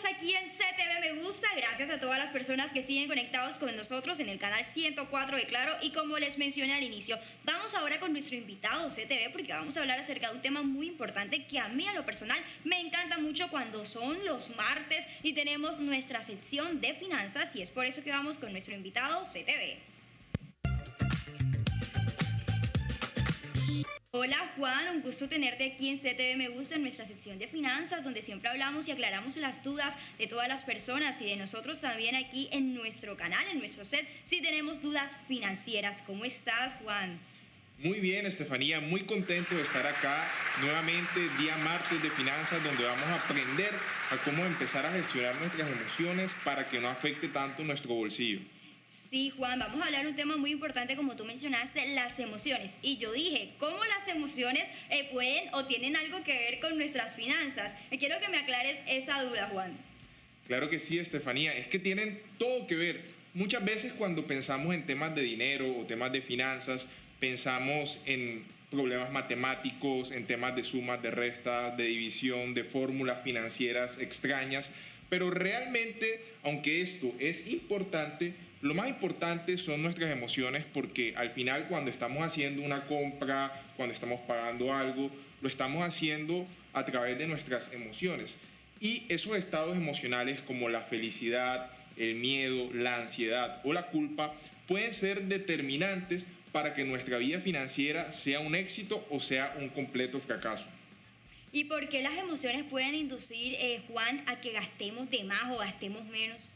Seguimos aquí en CTV Me Gusta, gracias a todas las personas que siguen conectados con nosotros en el canal 104 de Claro. Y como les mencioné al inicio, vamos ahora con nuestro invitado CTV porque vamos a hablar acerca de un tema muy importante que a mí a lo personal me encanta mucho cuando son los martes y tenemos nuestra sección de finanzas, y es por eso que vamos con nuestro invitado CTV. Hola Juan, un gusto tenerte aquí en CTV Me Gusta, en nuestra sección de finanzas, donde siempre hablamos y aclaramos las dudas de todas las personas y de nosotros también aquí en nuestro canal, en nuestro set, si tenemos dudas financieras. ¿Cómo estás, Juan? Muy bien, Estefanía, muy contento de estar acá nuevamente, día martes de finanzas, donde vamos a aprender a cómo empezar a gestionar nuestras emociones para que no afecte tanto nuestro bolsillo. Sí, Juan, vamos a hablar de un tema muy importante, como tú mencionaste, las emociones. Y yo dije, ¿cómo las emociones pueden o tienen algo que ver con nuestras finanzas? Quiero que me aclares esa duda, Juan. Claro que sí, Estefanía, es que tienen todo que ver. Muchas veces cuando pensamos en temas de dinero o temas de finanzas, pensamos en problemas matemáticos, en temas de sumas, de restas, de división, de fórmulas financieras extrañas. Pero realmente, aunque esto es importante, lo más importante son nuestras emociones, porque al final cuando estamos haciendo una compra, cuando estamos pagando algo, lo estamos haciendo a través de nuestras emociones. Y esos estados emocionales como la felicidad, el miedo, la ansiedad o la culpa pueden ser determinantes para que nuestra vida financiera sea un éxito o sea un completo fracaso. ¿Y por qué las emociones pueden inducir, Juan, a que gastemos de más o gastemos menos?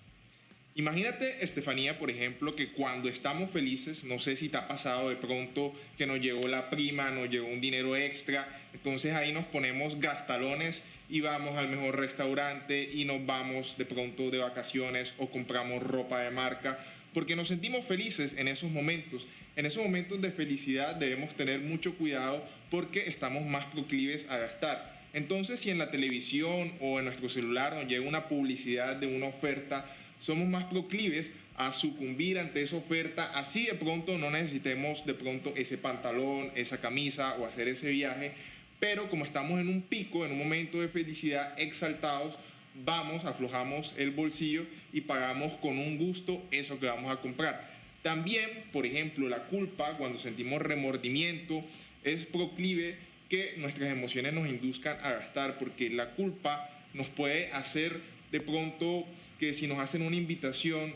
Imagínate, Estefanía, por ejemplo, que cuando estamos felices, no sé si te ha pasado de pronto que nos llegó la prima, nos llegó un dinero extra, entonces ahí nos ponemos gastalones y vamos al mejor restaurante y nos vamos de pronto de vacaciones o compramos ropa de marca, porque nos sentimos felices en esos momentos. En esos momentos de felicidad debemos tener mucho cuidado porque estamos más proclives a gastar. Entonces, si en la televisión o en nuestro celular nos llega una publicidad de una oferta, somos más proclives a sucumbir ante esa oferta, así de pronto no necesitemos de pronto ese pantalón, esa camisa o hacer ese viaje, pero como estamos en un pico, en un momento de felicidad exaltados, vamos, aflojamos el bolsillo y pagamos con un gusto eso que vamos a comprar. También, por ejemplo, la culpa, cuando sentimos remordimiento, es proclive que nuestras emociones nos induzcan a gastar, porque la culpa nos puede hacer de pronto que si nos hacen una invitación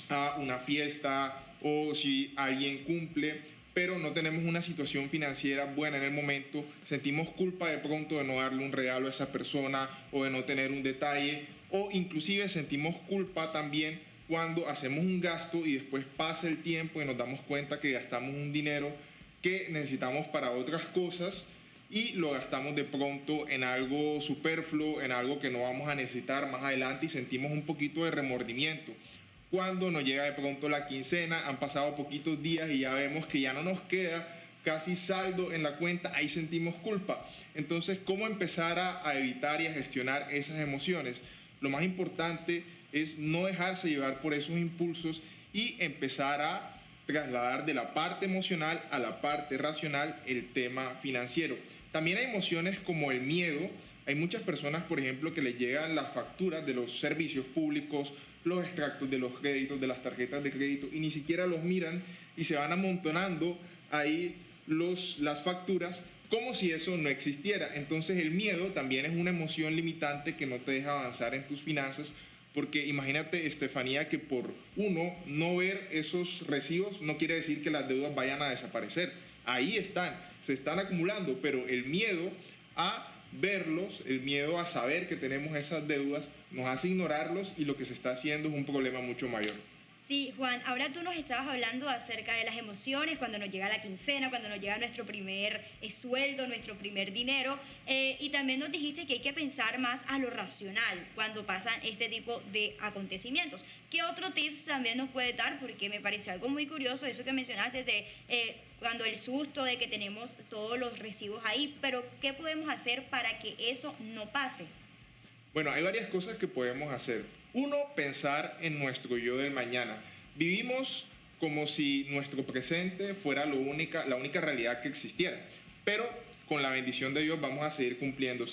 a una fiesta o si alguien cumple, pero no tenemos una situación financiera buena en el momento, sentimos culpa de pronto de no darle un regalo a esa persona o de no tener un detalle, o inclusive sentimos culpa también cuando hacemos un gasto y después pasa el tiempo y nos damos cuenta que gastamos un dinero que necesitamos para otras cosas y lo gastamos de pronto en algo superfluo, en algo que no vamos a necesitar más adelante y sentimos un poquito de remordimiento. Cuando nos llega de pronto la quincena, han pasado poquitos días y ya vemos que ya no nos queda casi saldo en la cuenta, ahí sentimos culpa. Entonces, ¿cómo empezar a evitar y a gestionar esas emociones? Lo más importante es no dejarse llevar por esos impulsos y empezar a trasladar de la parte emocional a la parte racional el tema financiero. También hay emociones como el miedo. Hay muchas personas, por ejemplo, que les llegan las facturas de los servicios públicos, los extractos de los créditos, de las tarjetas de crédito, y ni siquiera los miran y se van amontonando ahí las facturas como si eso no existiera. Entonces el miedo también es una emoción limitante que no te deja avanzar en tus finanzas, porque imagínate, Estefanía, que por uno no ver esos recibos no quiere decir que las deudas vayan a desaparecer. Ahí están, se están acumulando, pero el miedo a verlos, el miedo a saber que tenemos esas deudas, nos hace ignorarlos y lo que se está haciendo es un problema mucho mayor. Sí, Juan, ahora tú nos estabas hablando acerca de las emociones, cuando nos llega la quincena, cuando nos llega nuestro primer sueldo, nuestro primer dinero, y también nos dijiste que hay que pensar más a lo racional cuando pasan este tipo de acontecimientos. ¿Qué otro tips también nos puede dar? Porque me pareció algo muy curioso eso que mencionaste de cuando el susto de que tenemos todos los recibos ahí, pero ¿qué podemos hacer para que eso no pase? Bueno, hay varias cosas que podemos hacer. Uno, pensar en nuestro yo del mañana. Vivimos como si nuestro presente fuera la única realidad que existiera. Pero con la bendición de Dios vamos a seguir cumpliendo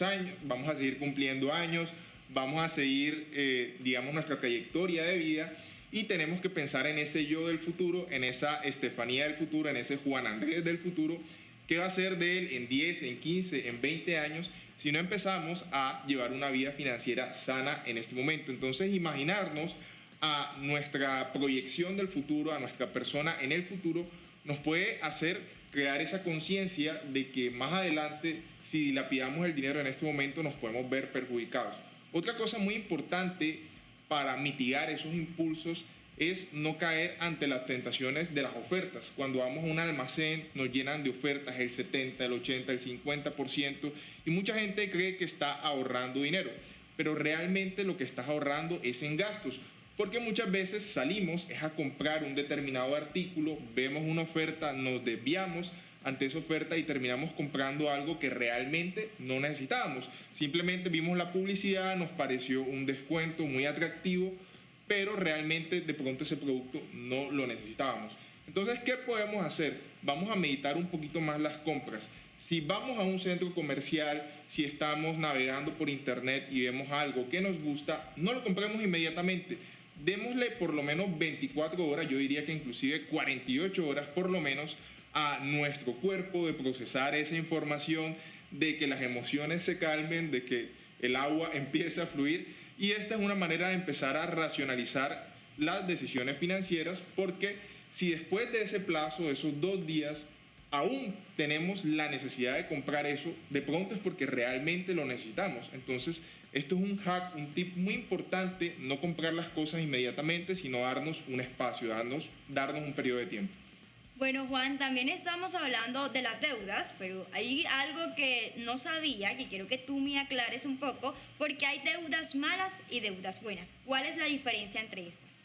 años, vamos a seguir, digamos, nuestra trayectoria de vida y tenemos que pensar en ese yo del futuro, en esa Estefanía del futuro, en ese Juan Andrés del futuro, qué va a ser de él en 10, en 15, en 20 años, si no empezamos a llevar una vida financiera sana en este momento. Entonces, imaginarnos a nuestra proyección del futuro, a nuestra persona en el futuro, nos puede hacer crear esa conciencia de que más adelante, si dilapidamos el dinero en este momento, nos podemos ver perjudicados. Otra cosa muy importante para mitigar esos impulsos es no caer ante las tentaciones de las ofertas. Cuando vamos a un almacén nos llenan de ofertas el 70, el 80, el 50% y mucha gente cree que está ahorrando dinero, pero realmente lo que estás ahorrando es en gastos, porque muchas veces salimos es a comprar un determinado artículo, vemos una oferta, nos desviamos ante esa oferta y terminamos comprando algo que realmente no necesitábamos. Simplemente vimos la publicidad, nos pareció un descuento muy atractivo, pero realmente de pronto ese producto no lo necesitábamos. Entonces, ¿qué podemos hacer? Vamos a meditar un poquito más las compras. Si vamos a un centro comercial, si estamos navegando por internet y vemos algo que nos gusta, no lo compremos inmediatamente. Démosle por lo menos 24 horas, yo diría que inclusive 48 horas por lo menos, a nuestro cuerpo de procesar esa información, de que las emociones se calmen, de que el agua empiece a fluir. Y esta es una manera de empezar a racionalizar las decisiones financieras, porque si después de ese plazo, de esos 2 días, aún tenemos la necesidad de comprar eso, de pronto es porque realmente lo necesitamos. Entonces, esto es un hack, un tip muy importante, no comprar las cosas inmediatamente, sino darnos un espacio, darnos un periodo de tiempo. Bueno, Juan, también estamos hablando de las deudas, pero hay algo que no sabía, que quiero que tú me aclares un poco, porque hay deudas malas y deudas buenas. ¿Cuál es la diferencia entre estas?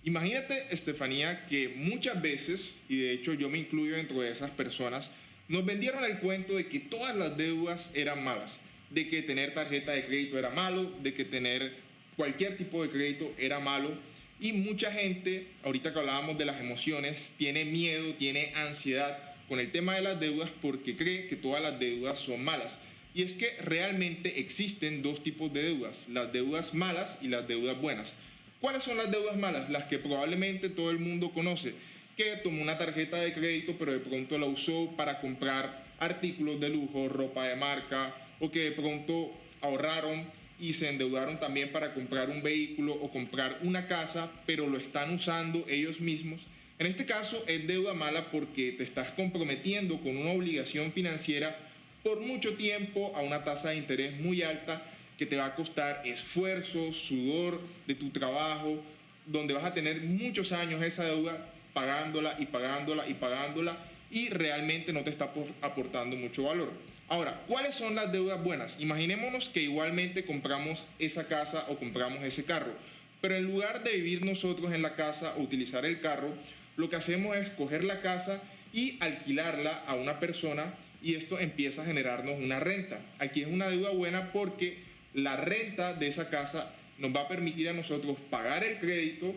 Imagínate, Estefanía, que muchas veces, y de hecho yo me incluyo dentro de esas personas, nos vendieron el cuento de que todas las deudas eran malas, de que tener tarjeta de crédito era malo, de que tener cualquier tipo de crédito era malo. Y mucha gente, ahorita que hablábamos de las emociones, tiene miedo, tiene ansiedad con el tema de las deudas porque cree que todas las deudas son malas. Y es que realmente existen 2 tipos de deudas, las deudas malas y las deudas buenas. ¿Cuáles son las deudas malas? Las que probablemente todo el mundo conoce, que tomó una tarjeta de crédito pero de pronto la usó para comprar artículos de lujo, ropa de marca, o que de pronto ahorraron y se endeudaron también para comprar un vehículo o comprar una casa, pero lo están usando ellos mismos. En este caso es deuda mala porque te estás comprometiendo con una obligación financiera por mucho tiempo a una tasa de interés muy alta que te va a costar esfuerzo, sudor de tu trabajo, donde vas a tener muchos años esa deuda pagándola y pagándola y pagándola y realmente no te está aportando mucho valor. Ahora, ¿cuáles son las deudas buenas? Imaginémonos que igualmente compramos esa casa o compramos ese carro, pero en lugar de vivir nosotros en la casa o utilizar el carro, lo que hacemos es coger la casa y alquilarla a una persona y esto empieza a generarnos una renta. Aquí es una deuda buena porque la renta de esa casa nos va a permitir a nosotros pagar el crédito,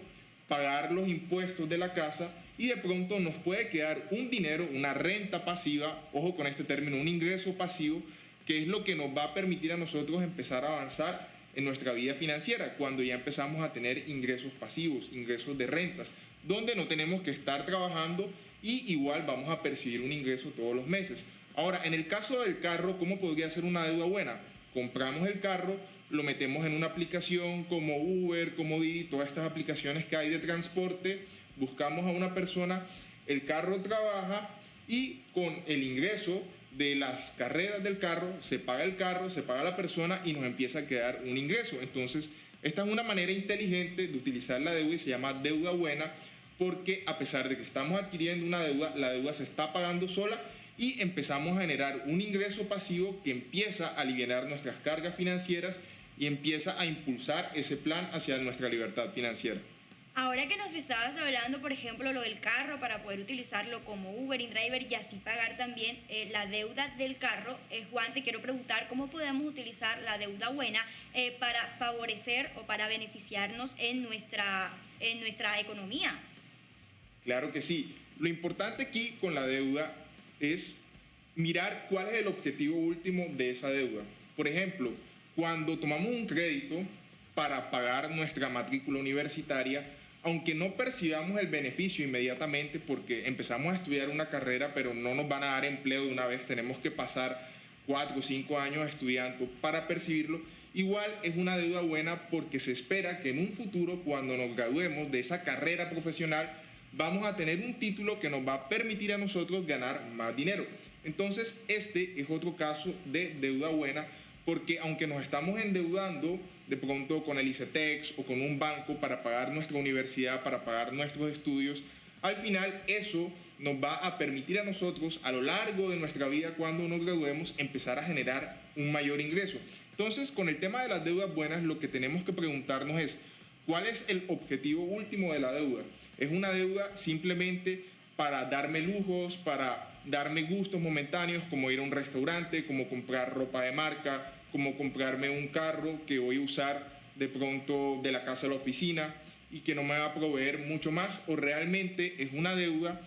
pagar los impuestos de la casa y de pronto nos puede quedar un dinero, una renta pasiva, ojo con este término, un ingreso pasivo, que es lo que nos va a permitir a nosotros empezar a avanzar en nuestra vida financiera cuando ya empezamos a tener ingresos pasivos, ingresos de rentas, donde no tenemos que estar trabajando y igual vamos a percibir un ingreso todos los meses. Ahora, en el caso del carro, ¿cómo podría ser una deuda buena? Compramos el carro, lo metemos en una aplicación como Uber, como Didi, todas estas aplicaciones que hay de transporte, buscamos a una persona, el carro trabaja y con el ingreso de las carreras del carro se paga la persona y nos empieza a quedar un ingreso. Entonces, esta es una manera inteligente de utilizar la deuda y se llama deuda buena porque a pesar de que estamos adquiriendo una deuda, la deuda se está pagando sola y empezamos a generar un ingreso pasivo que empieza a aliviar nuestras cargas financieras y empieza a impulsar ese plan hacia nuestra libertad financiera. Ahora que nos estabas hablando, por ejemplo, lo del carro para poder utilizarlo como Uber, InDriver y así pagar también la deuda del carro, Juan, te quiero preguntar cómo podemos utilizar la deuda buena para favorecer o para beneficiarnos en nuestra economía. Claro que sí. Lo importante aquí con la deuda es mirar cuál es el objetivo último de esa deuda. Por ejemplo, cuando tomamos un crédito para pagar nuestra matrícula universitaria, aunque no percibamos el beneficio inmediatamente porque empezamos a estudiar una carrera, pero no nos van a dar empleo de una vez, tenemos que pasar 4 o 5 años estudiando para percibirlo, igual es una deuda buena porque se espera que en un futuro, cuando nos graduemos de esa carrera profesional, vamos a tener un título que nos va a permitir a nosotros ganar más dinero. Entonces, este es otro caso de deuda buena, porque aunque nos estamos endeudando de pronto con el ICETEX o con un banco para pagar nuestra universidad, para pagar nuestros estudios, al final eso nos va a permitir a nosotros a lo largo de nuestra vida, cuando nos graduemos, empezar a generar un mayor ingreso. Entonces, con el tema de las deudas buenas, lo que tenemos que preguntarnos es, ¿cuál es el objetivo último de la deuda? ¿Es una deuda simplemente para darme lujos, para darme gustos momentáneos, como ir a un restaurante, como comprar ropa de marca, como comprarme un carro que voy a usar de pronto de la casa a la oficina y que no me va a proveer mucho más? ¿O realmente es una deuda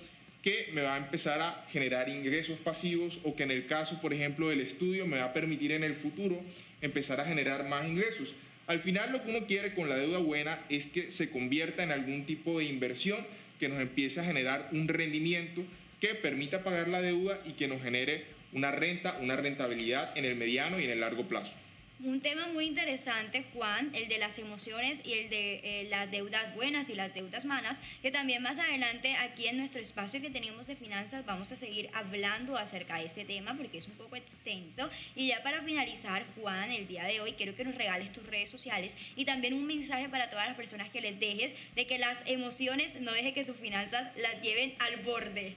que me va a empezar a generar ingresos pasivos, o que en el caso, por ejemplo, del estudio, me va a permitir en el futuro empezar a generar más ingresos? Al final, lo que uno quiere con la deuda buena es que se convierta en algún tipo de inversión que nos empiece a generar un rendimiento que permita pagar la deuda y que nos genere una renta, una rentabilidad en el mediano y en el largo plazo. Un tema muy interesante, Juan, el de las emociones y el de las deudas buenas y las deudas malas, que también más adelante aquí en nuestro espacio que tenemos de finanzas vamos a seguir hablando acerca de este tema porque es un poco extenso. Y ya para finalizar, Juan, el día de hoy quiero que nos regales tus redes sociales y también un mensaje para todas las personas que les dejes de que las emociones no deje que sus finanzas las lleven al borde.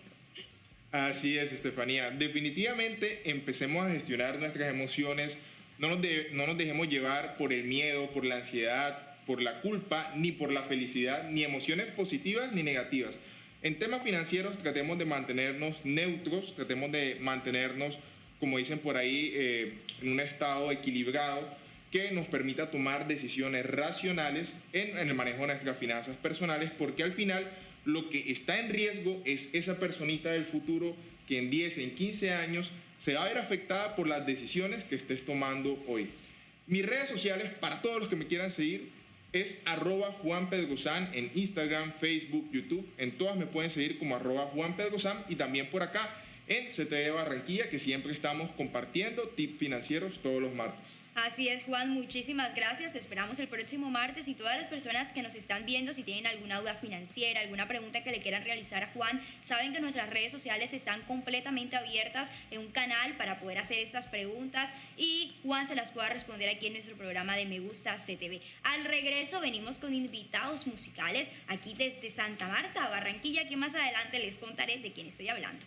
Así es, Estefanía. Definitivamente empecemos a gestionar nuestras emociones. No nos dejemos llevar por el miedo, por la ansiedad, por la culpa, ni por la felicidad, ni emociones positivas ni negativas. En temas financieros tratemos de mantenernos neutros, tratemos de mantenernos, como dicen por ahí, en un estado equilibrado que nos permita tomar decisiones racionales en el manejo de nuestras finanzas personales, porque al final lo que está en riesgo es esa personita del futuro que en 10, en 15 años se va a ver afectada por las decisiones que estés tomando hoy. Mis redes sociales, para todos los que me quieran seguir, es @JuanPedroSan en Instagram, Facebook, YouTube. En todas me pueden seguir como @JuanPedroSan, y también por acá en CTV Barranquilla, que siempre estamos compartiendo tips financieros todos los martes. Así es, Juan, muchísimas gracias. Te esperamos el próximo martes, y todas las personas que nos están viendo, si tienen alguna duda financiera, alguna pregunta que le quieran realizar a Juan, saben que nuestras redes sociales están completamente abiertas en un canal para poder hacer estas preguntas y Juan se las pueda responder aquí en nuestro programa de Me Gusta CTV. Al regreso venimos con invitados musicales aquí desde Santa Marta, Barranquilla, que más adelante les contaré de quién estoy hablando.